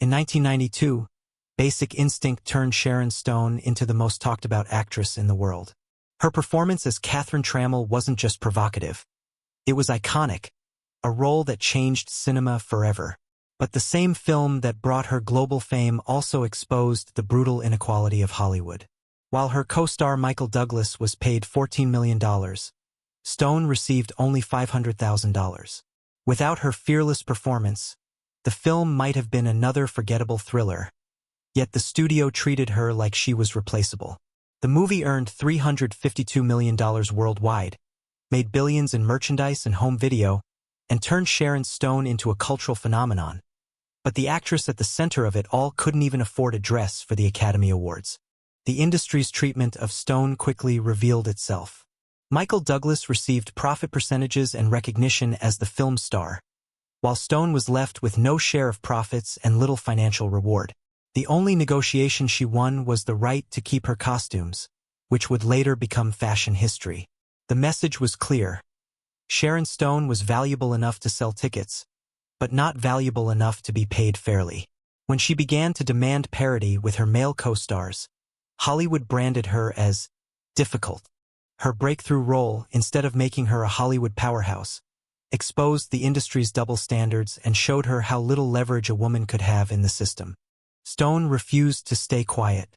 In 1992, Basic Instinct turned Sharon Stone into the most talked-about actress in the world. Her performance as Catherine Trammell wasn't just provocative. It was iconic, a role that changed cinema forever. But the same film that brought her global fame also exposed the brutal inequality of Hollywood. While her co-star Michael Douglas was paid $14 million, Stone received only $500,000. Without her fearless performance, the film might have been another forgettable thriller, yet the studio treated her like she was replaceable. The movie earned $352 million worldwide, made billions in merchandise and home video, and turned Sharon Stone into a cultural phenomenon. But the actress at the center of it all couldn't even afford a dress for the Academy Awards. The industry's treatment of Stone quickly revealed itself. Michael Douglas received profit percentages and recognition as the film's star, while Stone was left with no share of profits and little financial reward. The only negotiation she won was the right to keep her costumes, which would later become fashion history. The message was clear. Sharon Stone was valuable enough to sell tickets, but not valuable enough to be paid fairly. When she began to demand parity with her male co-stars, Hollywood branded her as difficult. Her breakthrough role, instead of making her a Hollywood powerhouse, exposed the industry's double standards and showed her how little leverage a woman could have in the system. Stone refused to stay quiet.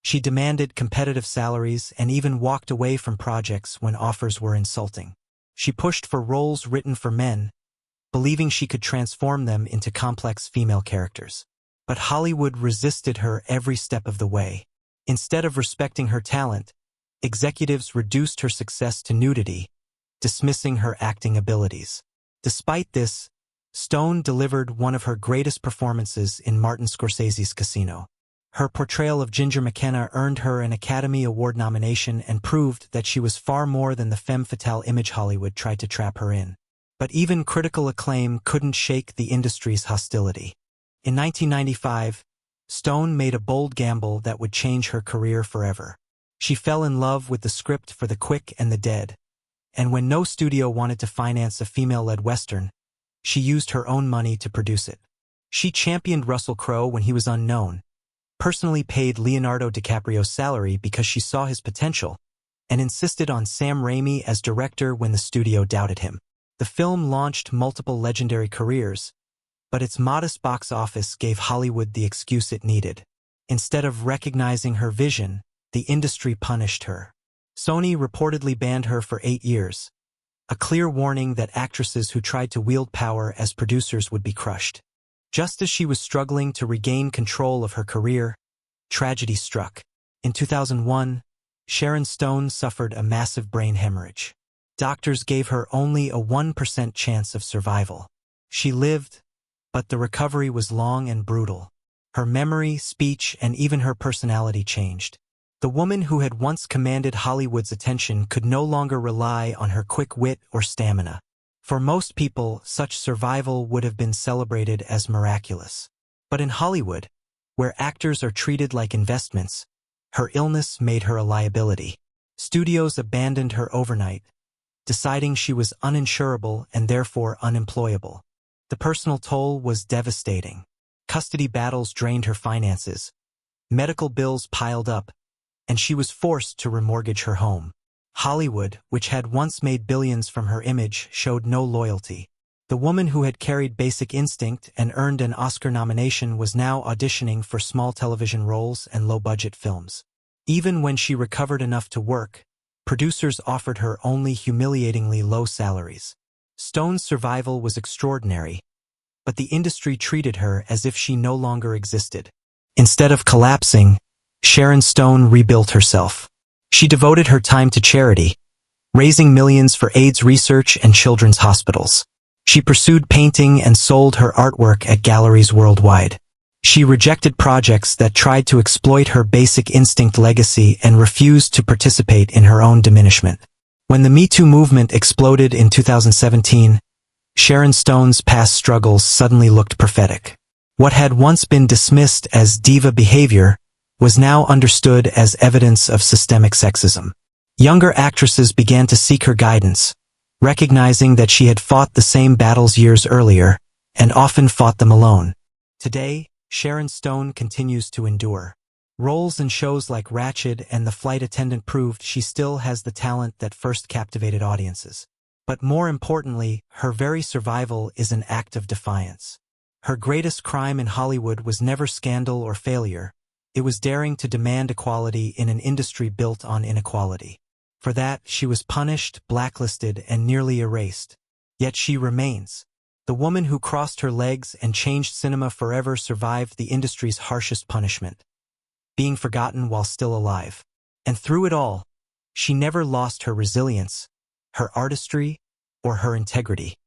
She demanded competitive salaries and even walked away from projects when offers were insulting. She pushed for roles written for men, believing she could transform them into complex female characters. But Hollywood resisted her every step of the way. Instead of respecting her talent, executives reduced her success to nudity, dismissing her acting abilities. Despite this, Stone delivered one of her greatest performances in Martin Scorsese's Casino. Her portrayal of Ginger McKenna earned her an Academy Award nomination and proved that she was far more than the femme fatale image Hollywood tried to trap her in. But even critical acclaim couldn't shake the industry's hostility. In 1995, Stone made a bold gamble that would change her career forever. She fell in love with the script for The Quick and the Dead, and when no studio wanted to finance a female-led Western, she used her own money to produce it. She championed Russell Crowe when he was unknown, personally paid Leonardo DiCaprio's salary because she saw his potential, and insisted on Sam Raimi as director when the studio doubted him. The film launched multiple legendary careers, but its modest box office gave Hollywood the excuse it needed. Instead of recognizing her vision, the industry punished her. Sony reportedly banned her for 8 years, a clear warning that actresses who tried to wield power as producers would be crushed. Just as she was struggling to regain control of her career, tragedy struck. In 2001, Sharon Stone suffered a massive brain hemorrhage. Doctors gave her only a 1% chance of survival. She lived, but the recovery was long and brutal. Her memory, speech, and even her personality changed. The woman who had once commanded Hollywood's attention could no longer rely on her quick wit or stamina. For most people, such survival would have been celebrated as miraculous. But in Hollywood, where actors are treated like investments, her illness made her a liability. Studios abandoned her overnight, deciding she was uninsurable and therefore unemployable. The personal toll was devastating. Custody battles drained her finances. Medical bills piled up, and she was forced to remortgage her home. Hollywood, which had once made billions from her image, showed no loyalty. The woman who had carried Basic Instinct and earned an Oscar nomination was now auditioning for small television roles and low-budget films. Even when she recovered enough to work, producers offered her only humiliatingly low salaries. Stone's survival was extraordinary, but the industry treated her as if she no longer existed. Instead of collapsing, Sharon Stone rebuilt herself. She devoted her time to charity, raising millions for AIDS research and children's hospitals. She pursued painting and sold her artwork at galleries worldwide. She rejected projects that tried to exploit her Basic Instinct legacy and refused to participate in her own diminishment. When the Me Too movement exploded in 2017, Sharon Stone's past struggles suddenly looked prophetic. What had once been dismissed as diva behavior was now understood as evidence of systemic sexism. Younger actresses began to seek her guidance, recognizing that she had fought the same battles years earlier, and often fought them alone. Today, Sharon Stone continues to endure. Roles in shows like Ratched and The Flight Attendant proved she still has the talent that first captivated audiences. But more importantly, her very survival is an act of defiance. Her greatest crime in Hollywood was never scandal or failure. It was daring to demand equality in an industry built on inequality. For that, she was punished, blacklisted, and nearly erased. Yet she remains. The woman who crossed her legs and changed cinema forever survived the industry's harshest punishment, being forgotten while still alive. And through it all, she never lost her resilience, her artistry, or her integrity.